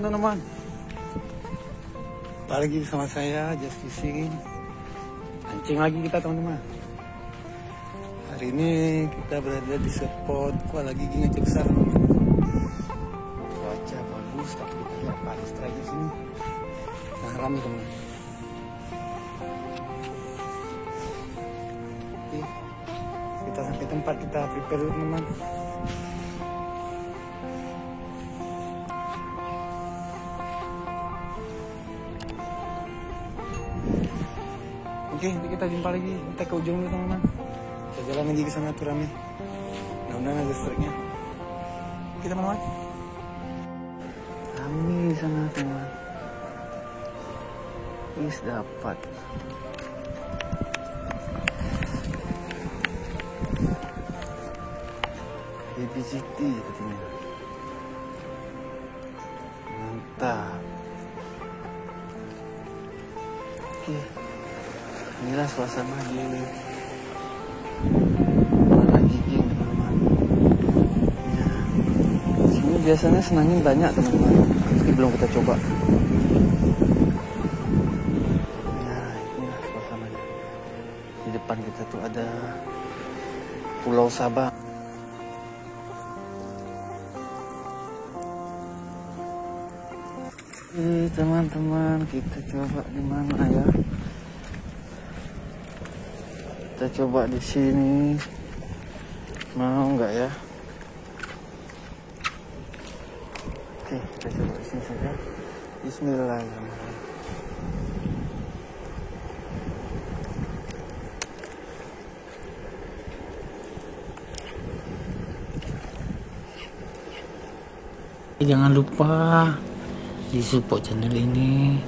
teman-teman. Lagi sama saya Just Fishing. Mancing lagi kita teman-teman. Hari ini kita berada di spot kuala gigi ngecek besar. Cuaca bagus tapi kita lihat panas strike di sini. Nah, rame teman. Oke, kita sampai tempat, kita prepare dulu teman-teman. Oke, nanti kita jumpa lagi. Kita ke ujung dulu teman-teman. Kita jalan lagi ke sana tuh rame. Mudah-mudahan ada strike-nya. Oke teman-teman. Rame di sana teman. Is dapat. BBGT katanya. Mantap. Oke. Inilah suasana di kuala gigi teman-teman. Ya, sini biasanya senangin banyak teman-teman. Tapi belum kita coba. Ya, inilah suasananya. Di depan kita tuh ada Pulau Sabang. Teman-teman, kita coba di mana ya? Kita coba di sini, mau nggak ya? Oke, kita coba di sini saja. Bismillahirrahmanirrahim. Jangan lupa di support channel ini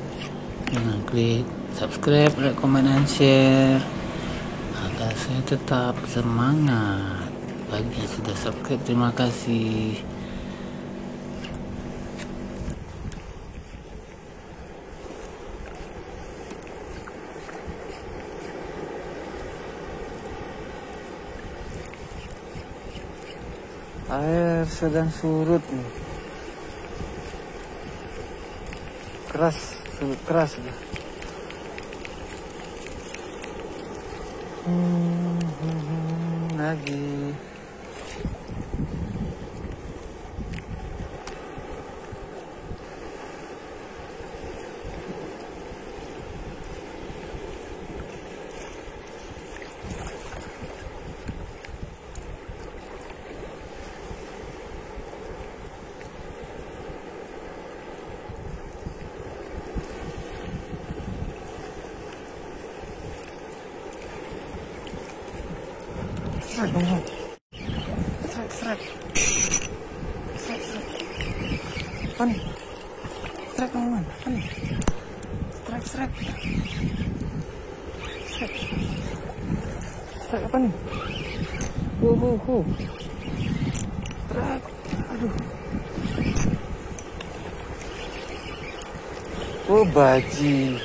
dengan klik subscribe, like, comment, dan share agar saya tetap semangat. Bagi yang sudah subscribe, terima kasih. Air sedang surut nih. Surut keras ya. Lagi. Strike. Apa nih? Strike teman-teman. Apa nih? Strike. Strike apa nih? Strike. Aduh. Oh, baji.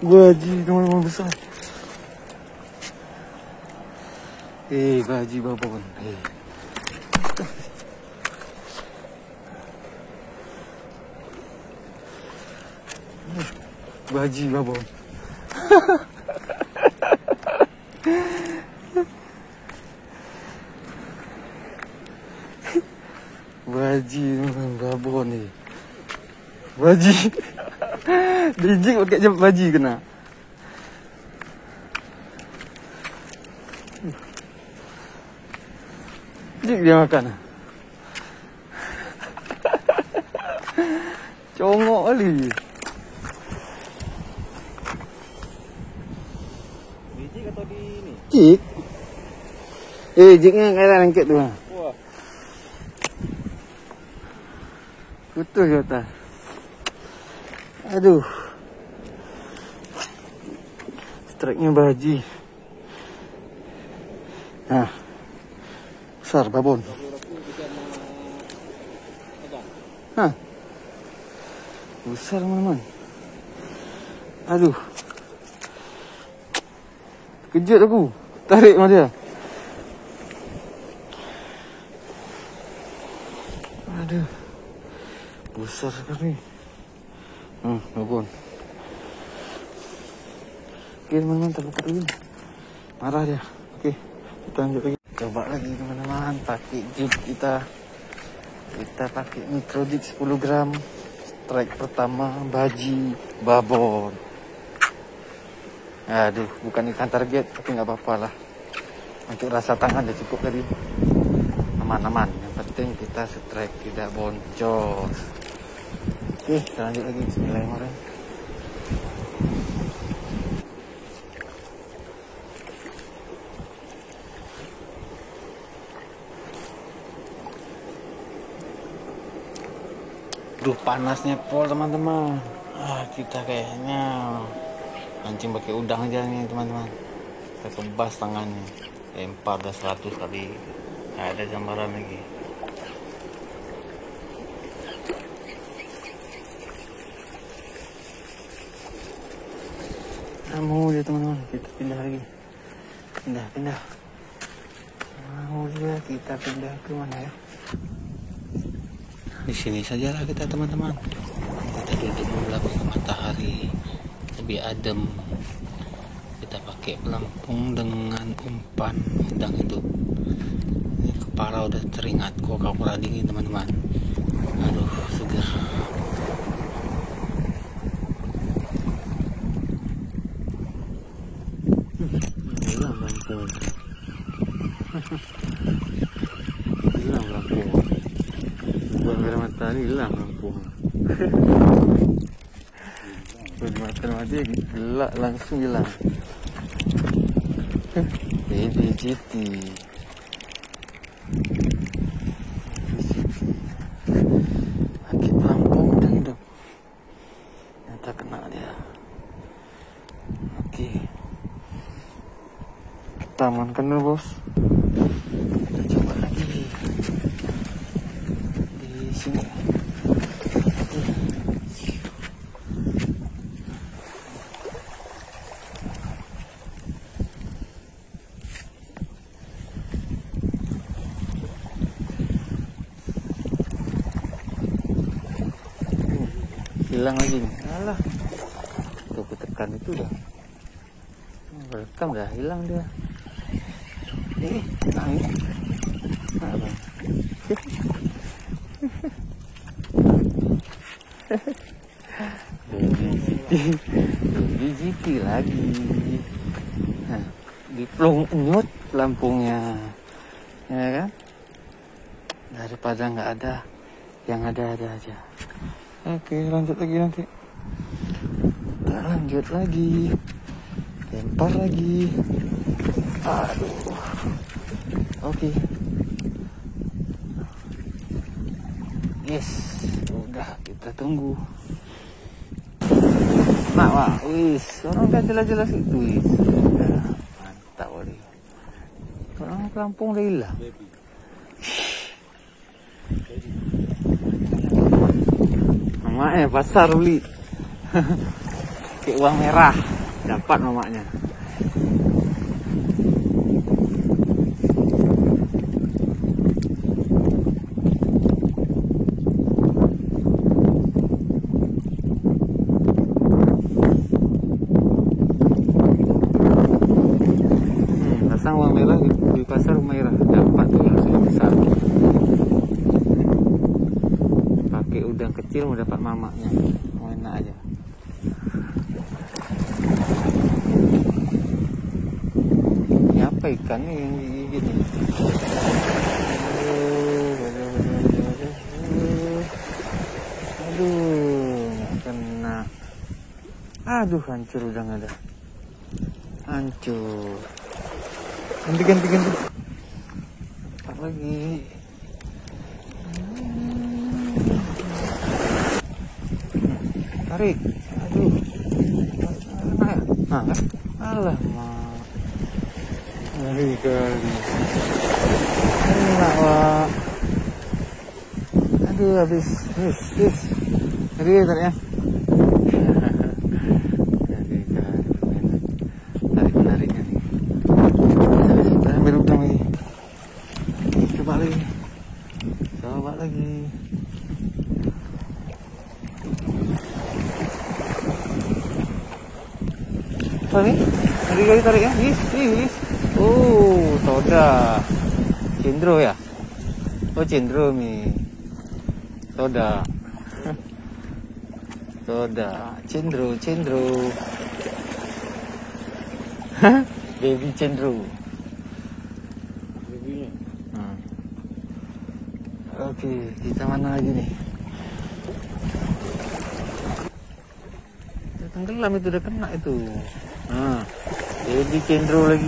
Baji teman-teman besar. Baji babon. Baji babon. Baji babon nih. Baji. Dijik pakai jam baji kena. Jik dia makan. Congok kali. Jik atau di ini? Jik. Jiknya kayak rangkit tu. Wah. Putus ke atas. Aduh. Strike-nya baji. Nah. Besar babon. Hah. Besar teman-teman. Aduh. Kejut aku. Tarik sama dia. Aduh. Besar sekali. Babon. Okey teman-teman, tak buka dulu. Marah dia. Okey. Kita lanjut lagi. Coba lagi teman-teman. Pakai jig kita. Kita pakai microjig 10 gram. Strike pertama. Baji. Babon. Aduh. Bukan ikan target. Tapi nggak apa-apa lah. Untuk rasa tangan dah cukup tadi. Aman-aman. Yang penting kita strike. Tidak boncos. Okey. Kita lanjut lagi. Bismillahirrahmanirrahim. Duh, panasnya pol teman-teman. Kita kayaknya mancing pakai udang aja nih teman-teman. Kita kebas tangannya. Lempar dah 100 kali. Ada gambaran lagi. Mau dia teman-teman. Kita pindah lagi. Pindah. Mau dia, kita pindah ke mana ya? Di sini sajalah kita teman-teman. Kita duduk di belakang matahari, lebih adem. Kita pakai pelampung dengan umpan udang hidup. Ini kepala udah teringat kura-kura dingin teman-teman. Aduh, segar. Hilang pelampung. Hilang pelampung. Buat merah matahari hilang pelampung. Makan mati gelak langsung hilang. Baby GT. Pakai pelampung dan hidup. Ternyata kena dia. Okey. Kita amankan dulu bos. Kita coba lagi. Di sini. Hilang lagi nih. Alah. Tuh aku tekan itu dah. Welcome dah hilang dia. Nangis. Apa? Baby GT lagi. Diplong nyut lampungnya. Ya kan? Daripada nggak ada, yang ada aja. Oke, lanjut lagi nanti. Kita lanjut lagi. Lempar lagi. Aduh. Oke. Yes, udah kita tunggu. Nah, wah, wis, orang kan jelas-jelas itu, wis. Mantap kali. Orang pelampung dah hilang. Mamaknya pasar beli. Pakai uang merah. Dapat mamaknya. Pasang uang merah di pasar merah. Dapat tuh langsung besar. Pakai udang kecil mau dapat mamaknya. Enak aja. Ini apa ikan nih yang gigit nih? Aduh, nggak kena. Aduh, hancur udang ada. Hancur. Ganti. Apa lagi? Tarik. Aduh. Nah, alah, mak. Ngeri kali. Enak, Wak. Aduh, habis. Yes. Ngeri tarik ya. Tarik menariknya nih. Kita ambil udang lagi. Coba lagi. Apa nih? Ngeri kali tarik ya. Yes. Oh, soda. Cendro ya? Oh, cendro nih. Soda. Cendro. Baby cendro. Babynya. Oke, kita mana lagi nih? Tenggelam itu, udah kena itu. Baby cendro lagi.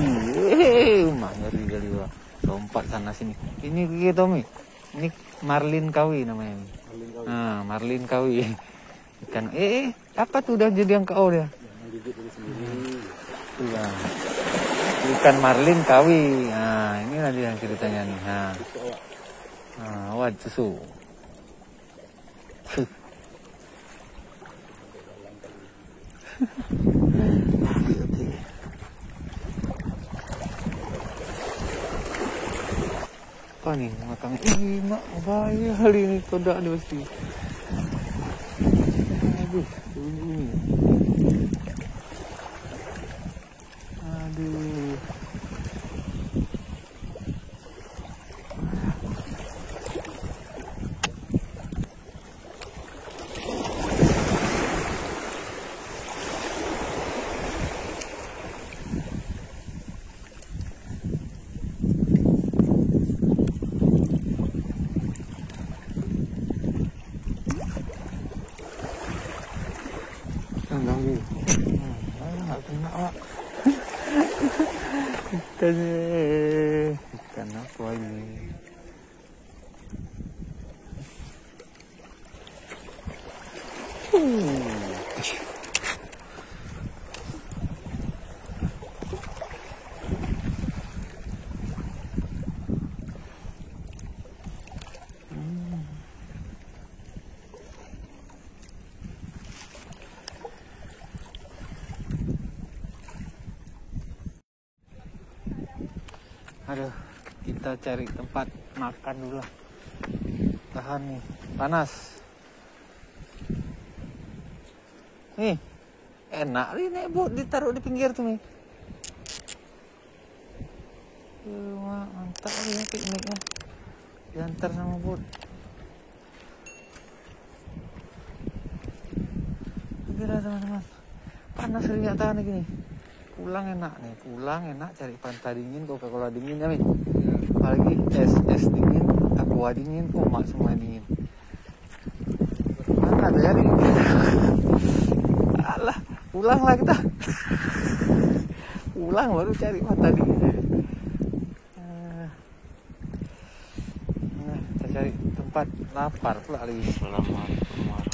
Ngeri kali wah. Lompat sana sini. Ini kita Tommy. Ini marlin kawi namanya. Marlin kawi. Ikan apa tuh udah jadi yang kau dia? Iya. Ikan marlin kawi. Nah, ini lagi yang ceritanya nih. Wah, susu. Oke. Apa nih makan? Mak, bahaya kali ini kodak nih pasti. Aduh, ini. Aduh. Nggak kena Pak. Ikan apa ini? Aduh, kita cari tempat makan dulu lah. Tahan nih, panas. Nih, enak nih Bu, ditaruh di pinggir tuh nih. Mantap nih ya pikniknya. Diantar sama Bu. Kira teman-teman. Panas nih tahan nih gini. Pulang enak cari pantai dingin, Coca-Cola dingin ya Min. Apalagi es dingin, aqua dingin, mak semua dingin. Mana tuh ya nih? Alah, pulanglah kita. Pulang baru cari pantai dingin. Kita cari tempat, lapar pula lagi. Assalamualaikum warahmatullahi wabarakatuh.